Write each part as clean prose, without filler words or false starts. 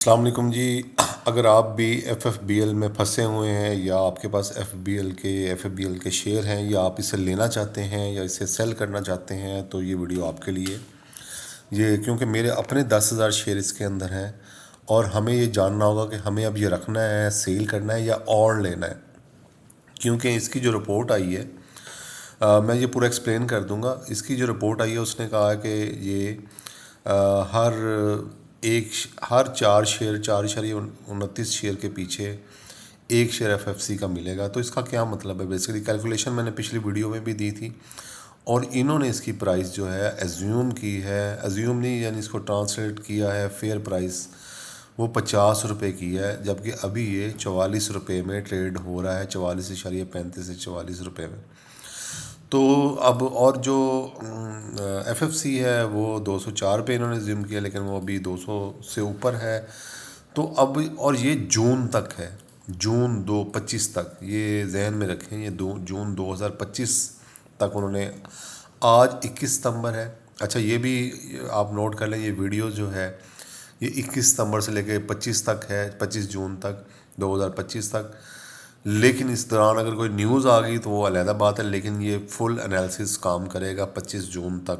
السلام علیکم جی. اگر آپ بھی ایف ایف بی ایل میں پھنسے ہوئے ہیں یا آپ کے پاس ایف ایف بی ایل کے شیئر ہیں یا آپ اسے لینا چاہتے ہیں یا اسے سیل کرنا چاہتے ہیں تو یہ ویڈیو آپ کے لیے. یہ کیونکہ میرے اپنے 10,000 شیئر اس کے اندر ہیں اور ہمیں یہ جاننا ہوگا کہ ہمیں اب یہ رکھنا ہے، سیل کرنا ہے یا اور لینا ہے. کیونکہ اس کی جو رپورٹ آئی ہے میں یہ پورا ایکسپلین کر دوں گا. اس کی جو رپورٹ آئی ہے اس نے کہا کہ یہ ہر ہر 4.29 شیئر کے پیچھے ایک شیئر ایف ایف سی کا ملے گا. تو اس کا کیا مطلب ہے؟ بیسیکلی کیلکولیشن میں نے پچھلی ویڈیو میں بھی دی تھی اور انہوں نے اس کی پرائس جو ہے ایزیوم کی ہے، ایزیوم نہیں یعنی اس کو ٹرانسلیٹ کیا ہے فیئر پرائس، وہ 50 روپے کی ہے، جبکہ ابھی یہ 44 روپے میں ٹریڈ ہو رہا ہے، 44.35 سے 44 روپے میں. تو اب اور جو ایف ایف سی ہے وہ 204 پہ انہوں نے زم کیا، لیکن وہ ابھی 200 سے اوپر ہے. تو اب اور یہ جون تک ہے، جون 2025 تک، یہ ذہن میں رکھیں، یہ جون 2025 تک انہوں نے. آج 21 ستمبر ہے. اچھا یہ بھی آپ نوٹ کر لیں، یہ ویڈیو جو ہے یہ 21 ستمبر سے لے کے 25 تک ہے، 25 جون تک 2025 تک. لیکن اس دوران اگر کوئی نیوز آ گئی تو وہ علیحدہ بات ہے، لیکن یہ فل انالیسس کام کرے گا 25 جون تک.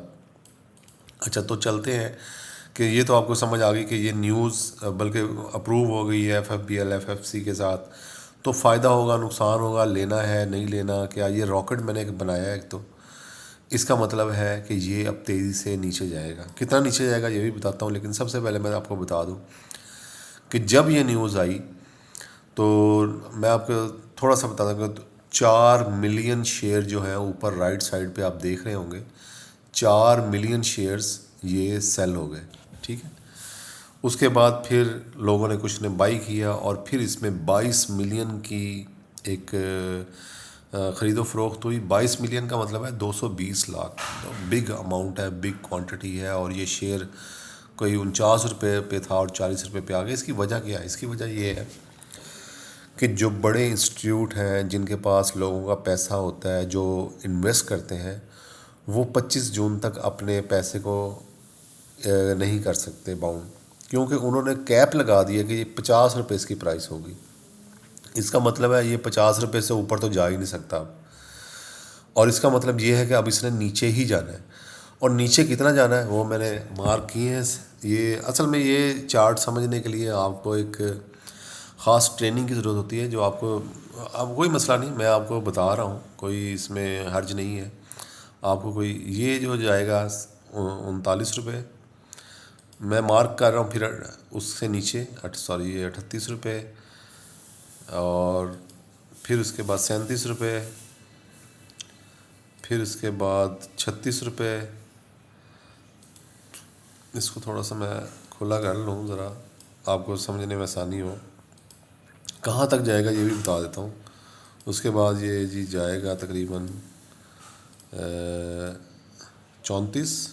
اچھا تو چلتے ہیں کہ یہ تو آپ کو سمجھ آ گئی کہ یہ نیوز بلکہ اپروو ہو گئی ہے F F B L F F C کے ساتھ. تو فائدہ ہوگا، نقصان ہوگا، لینا ہے نہیں لینا، کیا یہ راکٹ میں نے بنایا ہے ایک. تو اس کا مطلب ہے کہ یہ اب تیزی سے نیچے جائے گا. کتنا نیچے جائے گا یہ بھی بتاتا ہوں، لیکن سب سے پہلے میں آپ کو بتا دوں کہ جب یہ نیوز آئی تو میں آپ کو تھوڑا سا بتا دوں کہ 4 ملین شیئر جو ہیں اوپر رائٹ سائڈ پہ آپ دیکھ رہے ہوں گے، 4 ملین شیئرز یہ سیل ہو گئے. ٹھیک ہے. اس کے بعد پھر لوگوں نے کچھ نے بائی کیا اور پھر اس میں 22 ملین کی ایک خرید و فروخت ہوئی. 22 ملین کا مطلب ہے 220 لاکھ. بگ اماؤنٹ ہے، بگ کوانٹٹی ہے. اور یہ شیئر کوئی 49 روپے پہ تھا اور 40 روپے پہ آ گیا. اس کی وجہ کیا ہے؟ اس کی وجہ یہ ہے کہ جو بڑے انسٹیٹیوٹ ہیں جن کے پاس لوگوں کا پیسہ ہوتا ہے، جو انویسٹ کرتے ہیں، وہ 25 جون تک اپنے پیسے کو نہیں کر سکتے باؤنڈ، کیونکہ انہوں نے کیپ لگا دیا کہ یہ 50 روپے اس کی پرائس ہوگی. اس کا مطلب ہے یہ 50 روپے سے اوپر تو جا ہی نہیں سکتا اب. اور اس کا مطلب یہ ہے کہ اب اس نے نیچے ہی جانا ہے. اور نیچے کتنا جانا ہے وہ میں نے مارک کیے ہیں. یہ اصل میں یہ چارٹ سمجھنے کے لیے آپ کو ایک خاص ٹریننگ کی ضرورت ہوتی ہے، جو آپ کو اب کوئی مسئلہ نہیں، میں آپ کو بتا رہا ہوں، کوئی اس میں حرج نہیں ہے. آپ کو کوئی یہ جو جائے گا 39 روپے میں مارک کر رہا ہوں، پھر اس سے نیچے یہ 38 روپے، اور پھر اس کے بعد 37 روپے، پھر اس کے بعد 36 روپے. اس کو تھوڑا سا میں کھلا کر لوں ذرا آپ کو سمجھنے میں آسانی ہو. کہاں تک جائے گا یہ بھی بتا دیتا ہوں. اس کے بعد یہ جی جائے گا تقریباً 34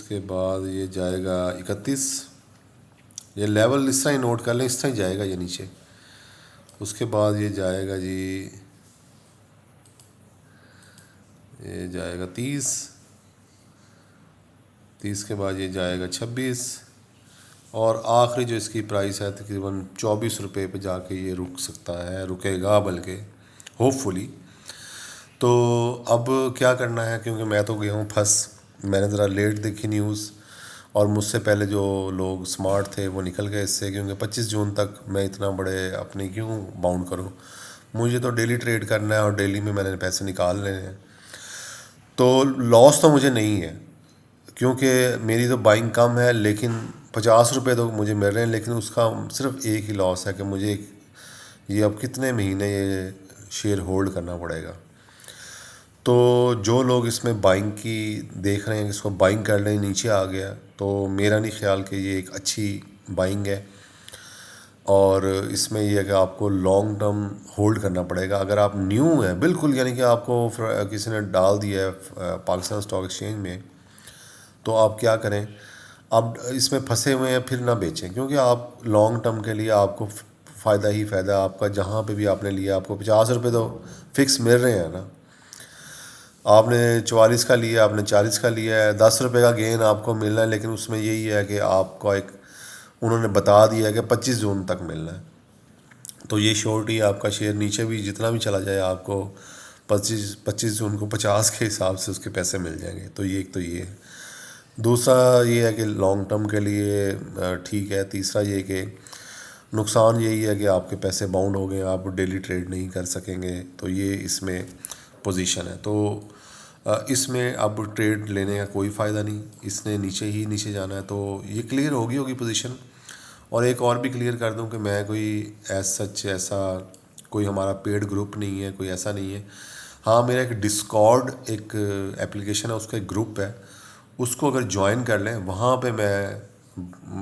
کے بعد یہ جائے گا 31. یہ لیول اس طرح ہی نوٹ کر لیں، اس طرح ہی جائے گا یہ نیچے. اس کے بعد یہ جائے گا جی، یہ جائے گا 30 کے بعد یہ جائے گا 26، اور آخری جو اس کی پرائس ہے تقریباً 24 روپے پہ جا کے یہ رک سکتا ہے، رکے گا بلکہ ہوپ فلی. تو اب کیا کرنا ہے، کیونکہ میں تو گیا ہوں پھنس، میں نے ذرا لیٹ دیکھی نیوز، اور مجھ سے پہلے جو لوگ سمارٹ تھے وہ نکل گئے اس سے، کیونکہ 25 جون تک میں اتنا بڑے اپنے کیوں باؤنڈ کروں. مجھے تو ڈیلی ٹریڈ کرنا ہے اور ڈیلی میں نے پیسے نکال لینے ہیں. تو لاس تو مجھے نہیں ہے کیونکہ میری تو بائنگ کم ہے، لیکن 50 روپے تو مجھے مل رہے ہیں. لیکن اس کا صرف ایک ہی لاس ہے کہ مجھے یہ اب کتنے مہینے یہ شیئر ہولڈ کرنا پڑے گا. تو جو لوگ اس میں بائنگ کی دیکھ رہے ہیں، اس کو بائنگ کر لیں، نیچے آ گیا، تو میرا نہیں خیال کہ یہ ایک اچھی بائنگ ہے. اور اس میں یہ ہے کہ آپ کو لانگ ٹرم ہولڈ کرنا پڑے گا. اگر آپ نیو ہیں بالکل، یعنی کہ آپ کو کسی نے ڈال دیا ہے پاکستان اسٹاک ایکسچینج میں، تو آپ کیا کریں، اب اس میں پھنسے ہوئے ہیں پھر نہ بیچیں، کیونکہ آپ لانگ ٹرم کے لیے آپ کو فائدہ ہی فائدہ. آپ کا جہاں پہ بھی آپ نے لیا، آپ کو 50 روپے تو فکس مل رہے ہیں نا. آپ نے 44 کا لیا، آپ نے 40 کا لیا ہے، 10 روپے کا گین آپ کو ملنا ہے، لیکن اس میں یہی ہے کہ آپ کو ایک انہوں نے بتا دیا ہے کہ 25 جون تک ملنا ہے. تو یہ شورٹی آپ کا شیئر نیچے بھی جتنا بھی چلا جائے آپ کو 25 جون کو 50 کے حساب سے اس کے پیسے مل جائیں گے. تو یہ ایک تو یہ ہے. دوسرا یہ ہے کہ لانگ ٹرم کے لیے ٹھیک ہے. تیسرا یہ کہ نقصان یہی ہے کہ آپ کے پیسے باؤنڈ ہو گئے، آپ ڈیلی ٹریڈ نہیں کر سکیں گے. تو یہ اس میں پوزیشن ہے. تو اس میں اب ٹریڈ لینے کا کوئی فائدہ نہیں، اس نے نیچے ہی نیچے جانا ہے. تو یہ کلیئر ہوگی پوزیشن. اور ایک اور بھی کلیئر کر دوں کہ میں کوئی ایسا کوئی ہمارا پیڈ گروپ نہیں ہے، کوئی ایسا نہیں ہے. ہاں میرا ایک ڈسکارڈ ایک ایپلیکیشن ہے، اس کا ایک گروپ ہے، اس کو اگر جوائن کر لیں وہاں پہ میں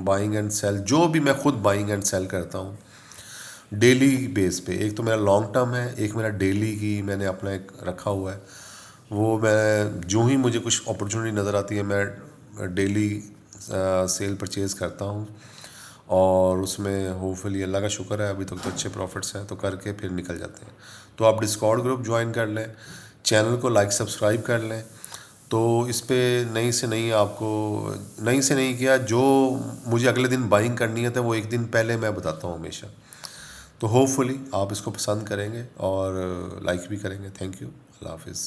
بائنگ اینڈ سیل جو بھی میں خود بائنگ اینڈ سیل کرتا ہوں ڈیلی بیس پہ. ایک تو میرا لانگ ٹرم ہے، ایک میرا ڈیلی کی میں نے اپنا ایک رکھا ہوا ہے. وہ میں جو ہی مجھے کچھ اپرچونیٹی نظر آتی ہے میں ڈیلی سیل پرچیز کرتا ہوں. اور اس میں ہوپ فلی اللہ کا شکر ہے ابھی تک تو اچھے پروفٹس ہیں، تو کر کے پھر نکل جاتے ہیں. تو آپ ڈسکارڈ گروپ جوائن کر لیں، چینل کو لائک سبسکرائب کر لیں. تو اس پہ نئی سے نہیں کیا جو مجھے اگلے دن بائنگ کرنی ہے تو وہ ایک دن پہلے میں بتاتا ہوں ہمیشہ. تو ہوپ فلی آپ اس کو پسند کریں گے اور لائک بھی کریں گے. Thank you. اللہ حافظ.